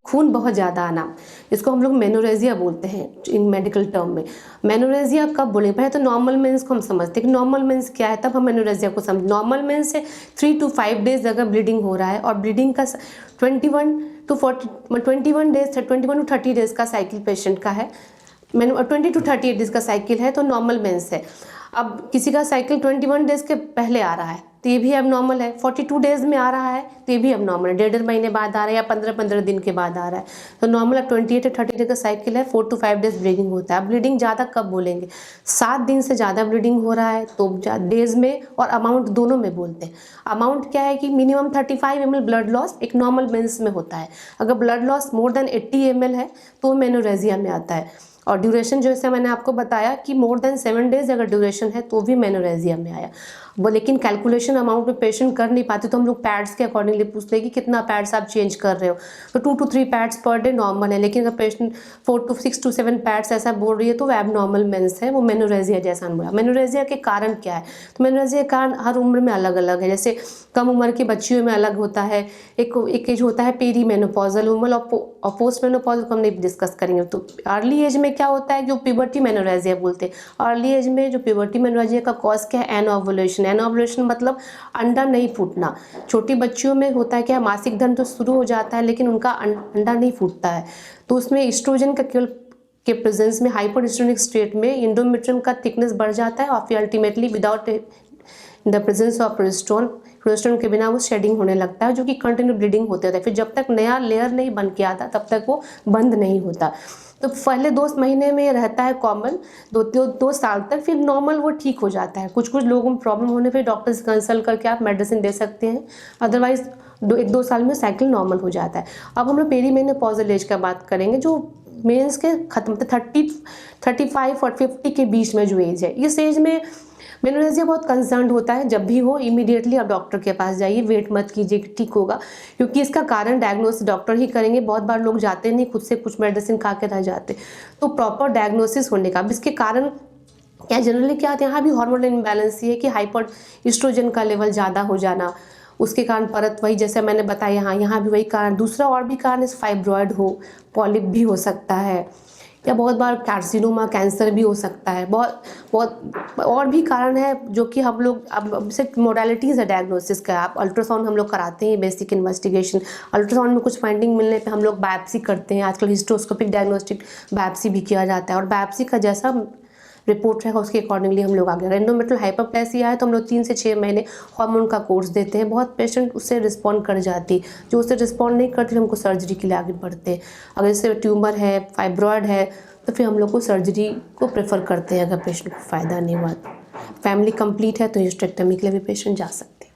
खून बहुत ज़्यादा आना, इसको हम लोग मेनोरेजिया बोलते हैं इन मेडिकल टर्म में। मेनोरेजिया कब बोले, पहले तो नॉर्मल मेंस को हम समझते हैं कि नॉर्मल मेंस क्या है, तब हम मेनोरेजिया को समझ। नॉर्मल मेंस से 3 to 5 डेज अगर ब्लीडिंग हो रहा है और ब्लीडिंग का 21 to 30 डेज का साइकिल पेशेंट का है, 20 to 38 डेज का साइकिल है तो नॉर्मल मेंस है। अब किसी का साइकिल 21 डेज के पहले आ रहा है तो ये भी अब नॉर्मल है, 42 डेज में आ रहा है तो ये भी अब नॉर्मल है, 1.5 महीने बाद आ रहा है या 15 दिन के बाद आ रहा है तो नॉर्मल। अब 28 to 30 डेज का साइकिल है, 4 to 5 डेज ब्लीडिंग होता है। अब ब्लीडिंग ज़्यादा कब बोलेंगे, 7 दिन से ज़्यादा ब्लीडिंग हो रहा है तो डेज में और अमाउंट दोनों में बोलते हैं। अमाउंट क्या है कि मिनिमम 35 ml ब्लड लॉस एक नॉर्मल मेंस में होता है, अगर blood loss more than 80 ml है तो मेनोरेजिया में आता है। और ड्यूरेशन जैसे मैंने आपको बताया कि मोर देन 7 डेज अगर ड्यूरेशन है तो भी मेनोरेजिया में आया। वो लेकिन कैलकुलेशन अमाउंट में पेशेंट कर नहीं पाते तो हम लोग पैड्स के अकॉर्डिंगली पूछते हैं कि कितना पैड्स आप चेंज कर रहे हो, तो 2 to 3 pads per day normal है। लेकिन अगर पेशेंट 6 to 7 पैड्स ऐसा बोल रही है तो वो एब नॉर्मल मेंस है, वो मेनोरेजिया जैसा बोला। मेनोरेजिया के कारण क्या है, तो मेनोरेजिया के कारण हर उम्र में अलग अलग है। जैसे कम उम्र की बच्चियों में अलग होता है, एक एज होता है पेरी मेनोपॉजल उम्र और पोस्ट मेनोपॉजल को हम नहीं डिस्कस करेंगे। तो अर्ली एज में क्या होता है, जो प्यूबर्टी मेनोरेजिया बोलते हैं। अर्ली एज में जो प्यूबर्टी मेनोरेजिया का कॉज क्या है, एनओवुलेशन। एनओवुलेशन मतलब अंडा नहीं फूटना। छोटी बच्चियों में होता है क्या, मासिक धर्म तो शुरू हो जाता है लेकिन उनका अंडा नहीं फूटता है, तो उसमें एस्ट्रोजन का केवल के प्रेजेंस में हाइपर एस्ट्रोजेनिक स्टेट में एंडोमेट्रियम का थिकनेस बढ़ जाता है और फिर ultimately without the presence of progesterone के बिना वो शेडिंग होने लगता है, जो कि कंटिन्यू ब्लीडिंग होते रहता है। फिर जब तक नया लेयर नहीं बन के आता तब तक वो बंद नहीं होता। तो पहले 2 महीने में रहता है कॉमन, 2 साल तक, फिर नॉर्मल वो ठीक हो जाता है। कुछ लोगों में प्रॉब्लम होने पे डॉक्टर से कंसल्ट करके आप मेडिसिन दे सकते हैं, अदरवाइज 1-2 साल में साइकिल नॉर्मल हो जाता है। अब हम लोग पेरीमेनोपॉजल एज का बात करेंगे, जो मेंस के खत्म 35 और 50 के बीच में जो एज है, इस एज में मेनोरेजिया बहुत कंसर्न होता है। जब भी हो इमीडिएटली आप डॉक्टर के पास जाइए, वेट मत कीजिए कि ठीक होगा, क्योंकि इसका कारण डायग्नोसिस डॉक्टर ही करेंगे। बहुत बार लोग जाते नहीं, खुद से कुछ मेडिसिन खा के रह जाते, तो प्रॉपर डायग्नोसिस होने का। अब इसके कारण क्या जनरली क्या होता है, यहाँ भी हार्मोनल इम्बैलेंस ही है कि हाइपर एस्ट्रोजन का लेवल ज़्यादा हो जाना, उसके कारण परत वही जैसे मैंने बताया, यहाँ भी वही कारण। दूसरा और भी कारण इस फाइब्रॉयड हो, पॉलिप भी हो सकता है, या बहुत बार कार्सिनोमा कैंसर भी हो सकता है। बहुत और भी कारण है जो कि हम लोग अब से मोडालिटीज़ है डायग्नोसिस का। आप अल्ट्रासाउंड हम लोग कराते हैं, बेसिक इन्वेस्टिगेशन। अल्ट्रासाउंड में कुछ फाइंडिंग मिलने पे हम लोग बायोप्सी करते हैं। आजकल हिस्टोस्कोपिक डायग्नोस्टिक बायोप्सी भी किया जाता है और बायोप्सी का जैसा रिपोर्ट रहेगा उसके अकॉर्डिंगली हम लोग आगे। एंडोमेट्रियल हाइपरप्लेसिया है तो हम लोग 3 से 6 महीने हार्मोन का कोर्स देते हैं। बहुत पेशेंट उससे रिस्पॉन्ड कर जाती है, जो उससे रिस्पॉन्ड नहीं करती हमको सर्जरी के लिए आगे बढ़ते हैं। अगर जैसे ट्यूमर है, फाइब्रॉयड है, तो फिर हम लोग को सर्जरी को प्रेफर करते हैं अगर पेशेंट को फ़ायदा नहीं हुआ तो। फैमिली कंप्लीट है तो हिस्टेरेक्टमी के लिए भी पेशेंट जा सकते हैं।